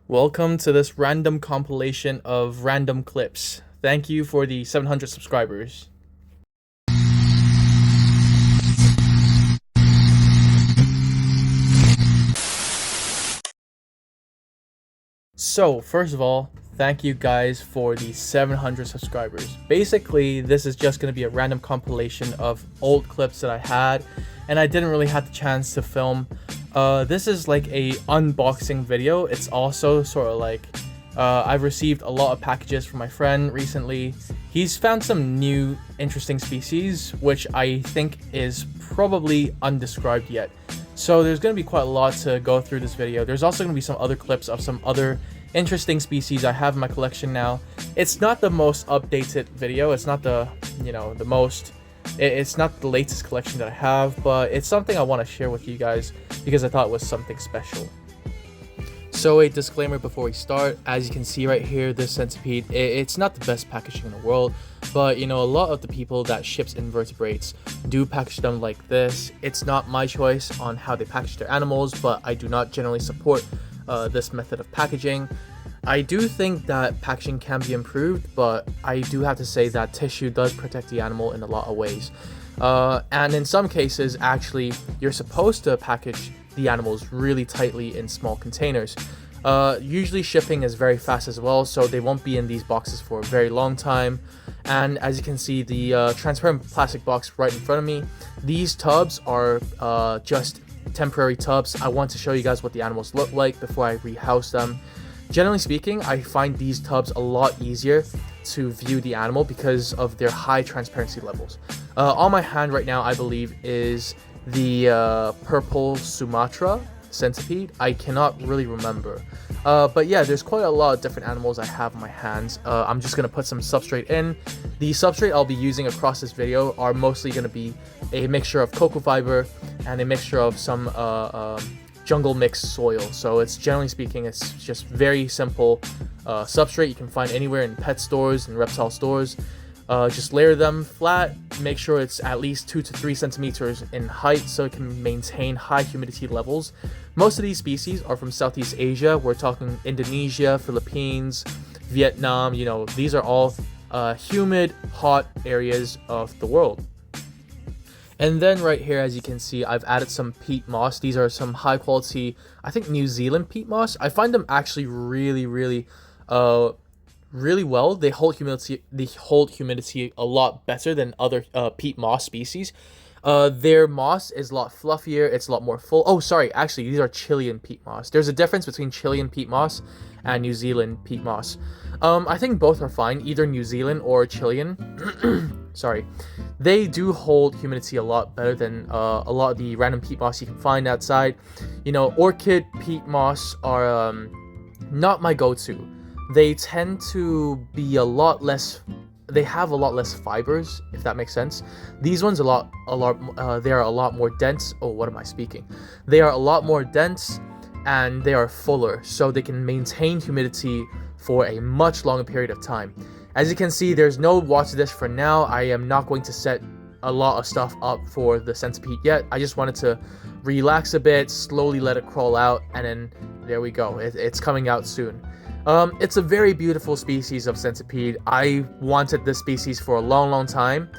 Welcome to this random compilation of random clips. Thank you for the 700 subscribers. So, first of all, thank you guys for the 700 subscribers. Basically, this is just going to be a random compilation of old clips that I had, and I didn't really have the chance to film. This is like a unboxing video. It's also sort of like I've received a lot of packages from my friend recently. He's found some new interesting species, which I think is probably undescribed yet. So there's going to be quite a lot to go through this video. There's also going to be some other clips of some other interesting species I have in my collection now. It's not the most updated video. It's not the, it's not the latest collection that I have, but it's something I want to share with you guys because I thought it was something special. So a disclaimer before we start, as you can see right here, this centipede, it's not the best packaging in the world, but a lot of the people that ships invertebrates do package them like this. It's not my choice on how they package their animals, but I do not generally support this method of packaging. I do think that packaging can be improved, but I do have to say that tissue does protect the animal in a lot of ways. And in some cases, actually, you're supposed to package the animals really tightly in small containers. Usually shipping is very fast as well, so they won't be in these boxes for a very long time. And as you can see, the transparent plastic box right in front of me, these tubs are just temporary tubs. I want to show you guys what the animals look like before I rehouse them. Generally speaking, I find these tubs a lot easier to view the animal because of their high transparency levels. On my hand right now, I believe, is the purple Sumatra centipede. I cannot really remember. But yeah, there's quite a lot of different animals I have in my hands. I'm just going to put some substrate in. The substrate I'll be using across this video are mostly going to be a mixture of cocoa fiber and a mixture of some jungle mixed soil. So it's, generally speaking, it's just very simple substrate you can find anywhere in pet stores and reptile stores. Just layer them flat, make sure it's at least 2 to 3 centimeters in height so it can maintain high humidity levels. Most of these species are from Southeast Asia. We're talking Indonesia, Philippines, Vietnam. These are all humid, hot areas of the world. And then right here, as you can see, I've added some peat moss. These are some high quality, I think, New Zealand peat moss. I find them actually really well. They hold humidity a lot better than other peat moss species. Their moss is a lot fluffier. It's a lot more full. Oh, sorry. Actually, these are Chilean peat moss. There's a difference between Chilean peat moss and New Zealand peat moss. I think both are fine, either New Zealand or Chilean. Sorry. They do hold humidity a lot better than a lot of the random peat moss you can find outside. Orchid peat moss are not my go-to. They tend to be they have a lot less fibers, if that makes sense. These ones they are a lot more dense. Oh, what am I speaking? They are a lot more dense and they are fuller, so they can maintain humidity for a much longer period of time. As you can see, there's no water dish for now. I am not going to set a lot of stuff up for the centipede yet. I just wanted to relax a bit, slowly let it crawl out, and then there we go. It's coming out soon. It's a very beautiful species of centipede. I wanted this species for a long time,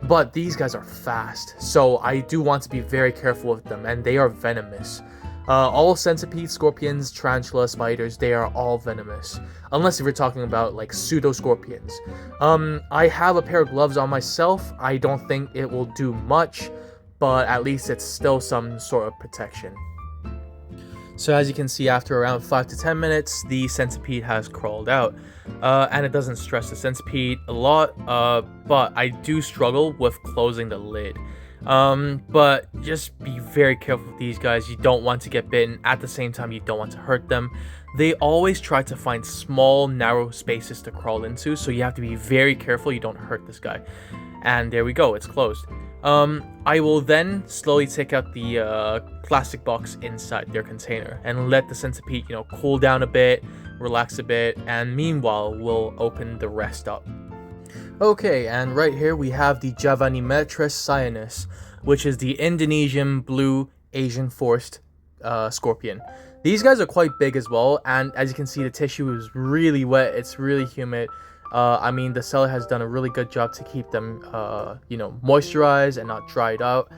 but these guys are fast, so I do want to be very careful with them, and they are venomous. All centipedes, scorpions, tarantulas, spiders, they are all venomous. Unless if you're talking about like pseudo-scorpions. I have a pair of gloves on myself. I don't think it will do much, but at least it's still some sort of protection. So as you can see, after around 5 to 10 minutes, the centipede has crawled out. And it doesn't stress the centipede a lot, but I do struggle with closing the lid. But just be very careful with these guys. You don't want to get bitten. At the same time, you don't want to hurt them. They always try to find small, narrow spaces to crawl into, so you have to be very careful you don't hurt this guy. And there we go, it's closed. I will then slowly take out the plastic box inside their container and let the centipede, cool down a bit, relax a bit, and meanwhile, we'll open the rest up. Okay, and right here we have the gigantometris cyanus, which is the Indonesian blue Asian forest scorpion. These guys are quite big as well, and as you can see, the tissue is really wet. It's really humid. I mean, the seller has done a really good job to keep them, moisturized and not dried out.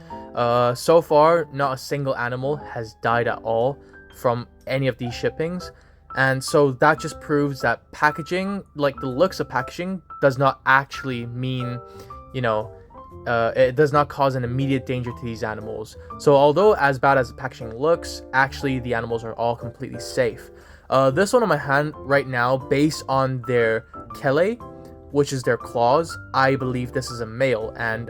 So far, not a single animal has died at all from any of these shippings. And so that just proves that packaging, like the looks of packaging, does not actually mean, it does not cause an immediate danger to these animals. So although as bad as the packaging looks, actually the animals are all completely safe. This one on my hand right now, based on their chelae, which is their claws, I believe this is a male, and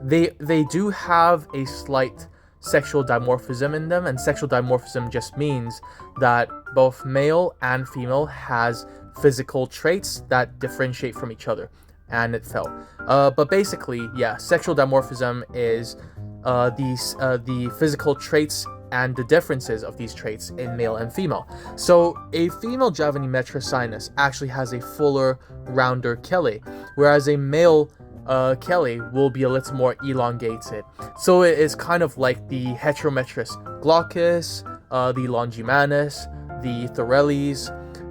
they do have a slight sexual dimorphism in them, and sexual dimorphism just means that both male and female has physical traits that differentiate from each other. And it fell. But basically, yeah, sexual dimorphism is the physical traits and the differences of these traits in male and female. So a female Gigantometris sinus actually has a fuller, rounder chelae, whereas a male chelae will be a little more elongated. So it is kind of like the Heterometris glaucus, the Longimanus, the Thoreles,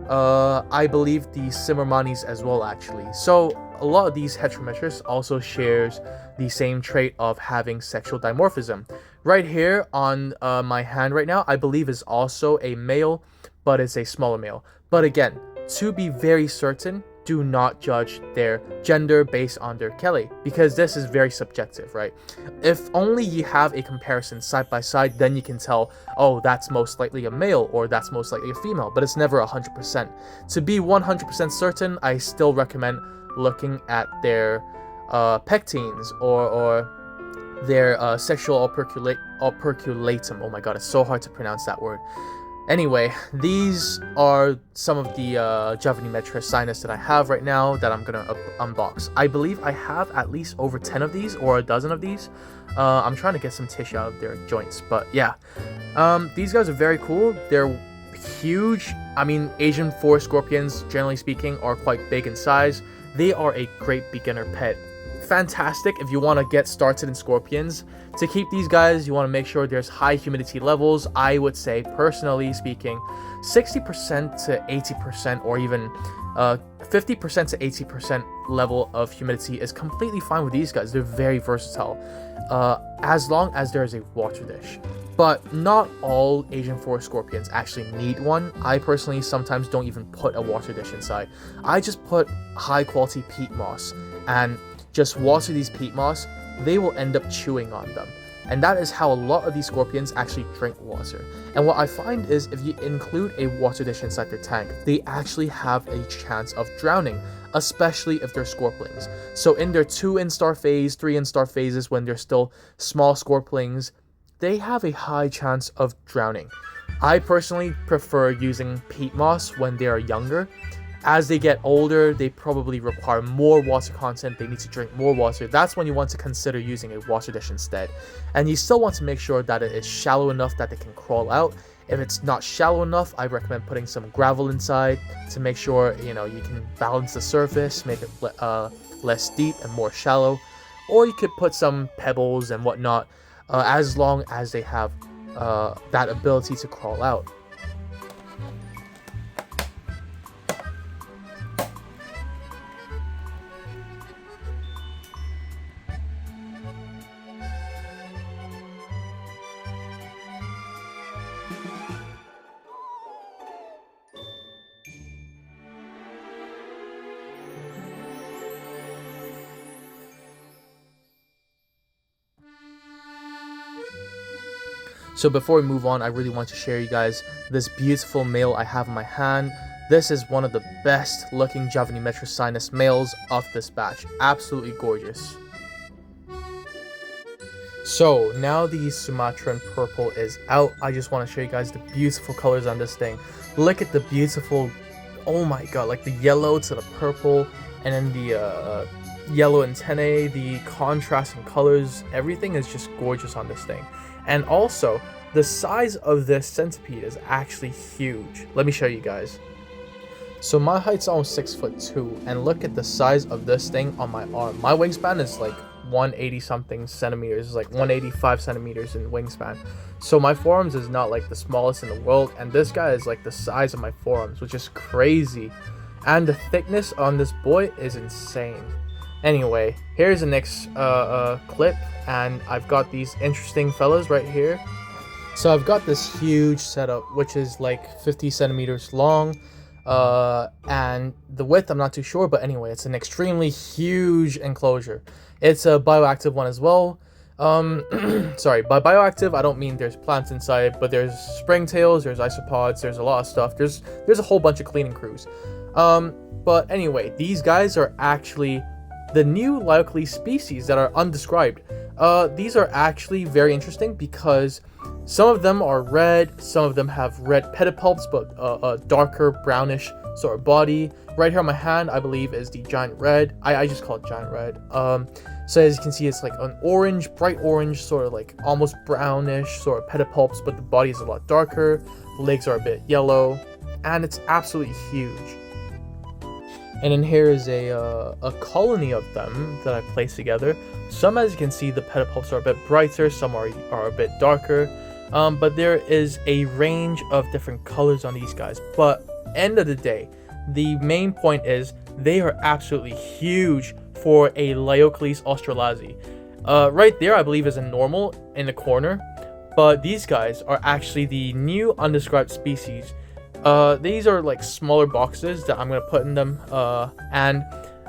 I believe the Cimmermanes as well, actually. So a lot of these Heterometris also shares the same trait of having sexual dimorphism. Right here on my hand right now, I believe is also a male, but it's a smaller male. But again, to be very certain, do not judge their gender based on their chelae, because this is very subjective, right? If only you have a comparison side by side, then you can tell, oh, that's most likely a male or that's most likely a female, but it's never 100%. To be 100% certain, I still recommend looking at their pectines or their sexual operculatum. Oh my god, it's so hard to pronounce that word. Anyway, these are some of the Gigantometris sinus that I have right now that I'm gonna unbox. I believe I have at least over 10 of these or a dozen of these. I'm trying to get some tissue out of their joints, but yeah. These guys are very cool. They're huge. I mean, Asian forest scorpions, generally speaking, are quite big in size. They are a great beginner pet. Fantastic if you want to get started in scorpions. To keep these guys, you want to make sure there's high humidity levels. I would say, personally speaking, 60% to 80% or even 50% to 80% level of humidity is completely fine with these guys. They're very versatile, as long as there is a water dish. But not all Asian forest scorpions actually need one. I personally sometimes don't even put a water dish inside. I just put high quality peat moss and just water these peat moss. They will end up chewing on them. And that is how a lot of these scorpions actually drink water. And what I find is if you include a water dish inside their tank, they actually have a chance of drowning, especially if they're scorpions. So in their 2 instar phase, 3 instar phases, when they're still small scorpions, they have a high chance of drowning. I personally prefer using peat moss when they are younger. As they get older, they probably require more water content. They need to drink more water. That's when you want to consider using a water dish instead. And you still want to make sure that it is shallow enough that they can crawl out. If it's not shallow enough, I recommend putting some gravel inside to make sure, you can balance the surface, make it less deep and more shallow. Or you could put some pebbles and whatnot, as long as they have that ability to crawl out. So before we move on, I really want to share you guys this beautiful male I have in my hand. This is one of the best looking Gigantometris sinus males of this batch. Absolutely gorgeous. So now the Sumatran purple is out. I just want to show you guys the beautiful colors on this thing. Look at the beautiful, oh my god, like the yellow to the purple, and then the yellow antennae, the contrasting colors. Everything is just gorgeous on this thing. And also, the size of this centipede is actually huge. Let me show you guys. So my height's almost 6'2", and look at the size of this thing on my arm. My wingspan is like 180 something centimeters, like 185 centimeters in wingspan. So my forearms is not like the smallest in the world, and this guy is like the size of my forearms, which is crazy. And the thickness on this boy is insane. Anyway, here's the next clip, and I've got these interesting fellas right here. So I've got this huge setup, which is like 50 centimeters long, and the width I'm not too sure, but anyway, it's an extremely huge enclosure. It's a bioactive one as well. Sorry, by bioactive I don't mean there's plants inside, but there's springtails, there's isopods, there's a lot of stuff. There's a whole bunch of cleaning crews. But anyway, these guys are actually the new Lyocles species that are undescribed. These are actually very interesting because some of them are red, some of them have red pedipalps, but a darker brownish sort of body. Right here on my hand, I believe, is the giant red. I just call it giant red. So as you can see, it's like an orange, bright orange, sort of like almost brownish sort of pedipalps, but the body is a lot darker. Legs are a bit yellow, and it's absolutely huge. And then here is a colony of them that I placed together. Some, as you can see, the pedipalps are a bit brighter, some are a bit darker. But there is a range of different colors on these guys. But end of the day, the main point is they are absolutely huge for a Lyocles australasi. Right there, I believe, is a normal in the corner. But these guys are actually the new undescribed species. These are like smaller boxes that I'm going to put in them, and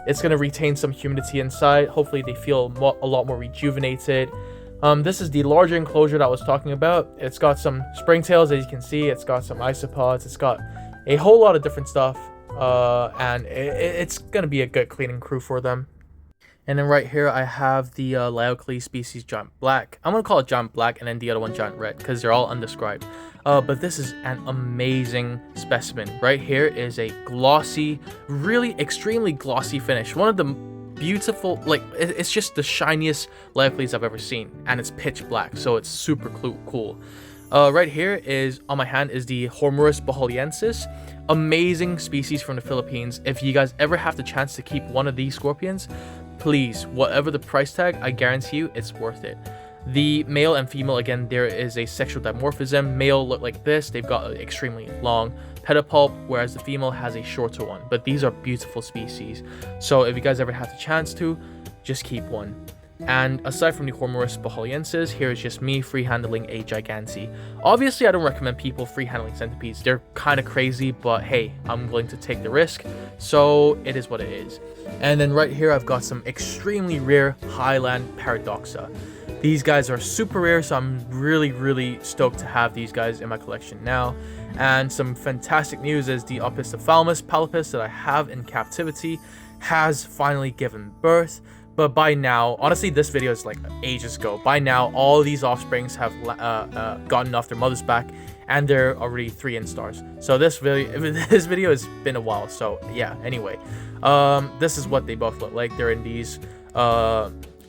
it's going to retain some humidity inside. Hopefully they feel a lot more rejuvenated. This is the larger enclosure that I was talking about. It's got some springtails, as you can see. It's got some isopods. It's got a whole lot of different stuff, and it's going to be a good cleaning crew for them. And then right here, I have the Lyocles species Giant Black. I'm going to call it Giant Black, and then the other one Giant Red, because they're all undescribed. But this is an amazing specimen. Right here is a glossy, really extremely glossy finish. One of the beautiful, like, it's just the shiniest Lyocles I've ever seen. And it's pitch black, so it's super cool. Right here is, on my hand, is the Hormurus boholiensis. Amazing species from the Philippines. If you guys ever have the chance to keep one of these scorpions, please, whatever the price tag, I guarantee you it's worth it. The male and female, again, there is a sexual dimorphism. Male look like this. They've got an extremely long pedipalp, whereas the female has a shorter one. But these are beautiful species. So if you guys ever have the chance to, just keep one. And aside from the Hormurus boholiensis, here is just me free-handling a Giganti. Obviously, I don't recommend people free-handling centipedes. They're kind of crazy, but hey, I'm willing to take the risk. So it is what it is. And then right here, I've got some extremely rare Highland Paradoxa. These guys are super rare, so I'm really stoked to have these guys in my collection now. And some fantastic news is the Opistophthalmus palpus that I have in captivity has finally given birth. But by now, honestly, this video is like ages ago. By now, all these offsprings have gotten off their mother's back, and they're already 3 instars. So this video has been a while. So yeah. Anyway, this is what they both look like. They're in these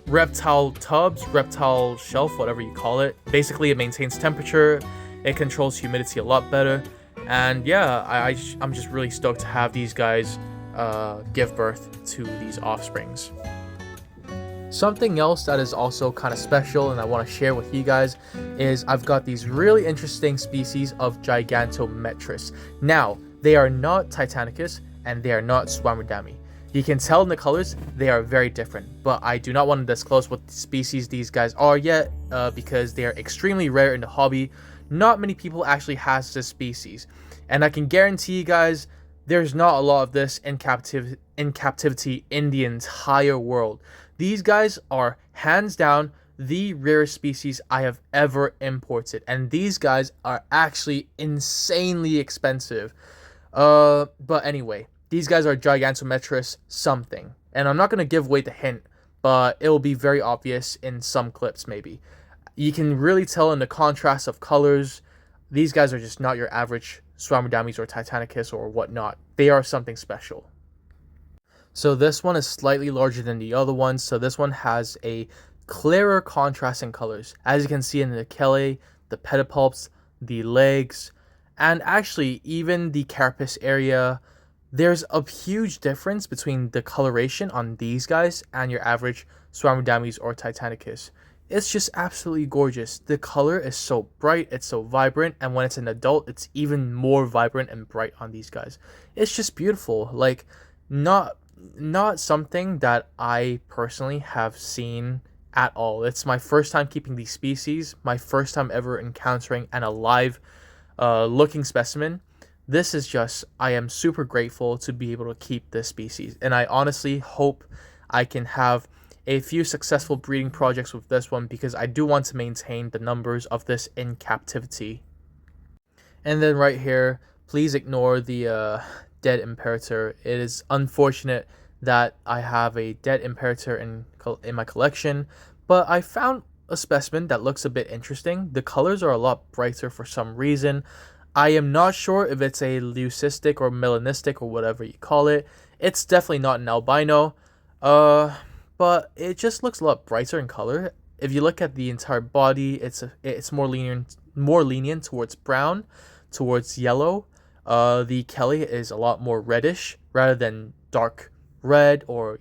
reptile tubs, reptile shelf, whatever you call it. Basically, it maintains temperature. It controls humidity a lot better. And yeah, I'm just really stoked to have these guys give birth to these offsprings. Something else that is also kind of special and I want to share with you guys is I've got these really interesting species of gigantometris. Now, they are not Titanicus and they are not Swammerdami. You can tell in the colors they are very different, but I do not want to disclose what species these guys are yet because they are extremely rare in the hobby. Not many people actually has this species, and I can guarantee you guys there's not a lot of this in captivity in the entire world. These guys are hands down the rarest species I have ever imported, and these guys are actually insanely expensive. But anyway, these guys are Gigantometris something, and I'm not going to give away the hint, but it will be very obvious in some clips maybe. You can really tell in the contrast of colors. These guys are just not your average Swammerdamys or Titanicus or whatnot. They are something special. So this one is slightly larger than the other ones. So this one has a clearer contrast in colors. As you can see in the chelae, the pedipalps, the legs, and actually even the carapace area. There's a huge difference between the coloration on these guys and your average Swammerdames or Titanicus. It's just absolutely gorgeous. The color is so bright, it's so vibrant, and when it's an adult, it's even more vibrant and bright on these guys. It's just beautiful. Like, not something that I personally have seen at all. It's my first time keeping these species, my first time ever encountering an alive looking specimen. This is just, I am super grateful to be able to keep this species, and I honestly hope I can have a few successful breeding projects with this one, because I do want to maintain the numbers of this in captivity. And then right here, please ignore the dead imperator. It is unfortunate that I have a dead imperator in my collection, but I found a specimen that looks a bit interesting. The colors are a lot brighter for some reason. I am not sure if it's a leucistic or melanistic or whatever you call it. It's definitely not an albino, but it just looks a lot brighter in color. If you look at the entire body, it's more lenient towards brown, towards yellow. The Kelly is a lot more reddish rather than dark red or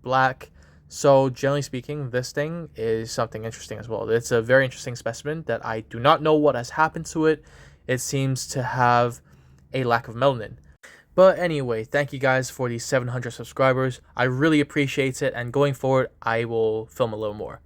black. So generally speaking, this thing is something interesting as well. It's a very interesting specimen that I do not know what has happened to it. It seems to have a lack of melanin. But anyway, thank you guys for the 700 subscribers. I really appreciate it, and going forward, I will film a little more.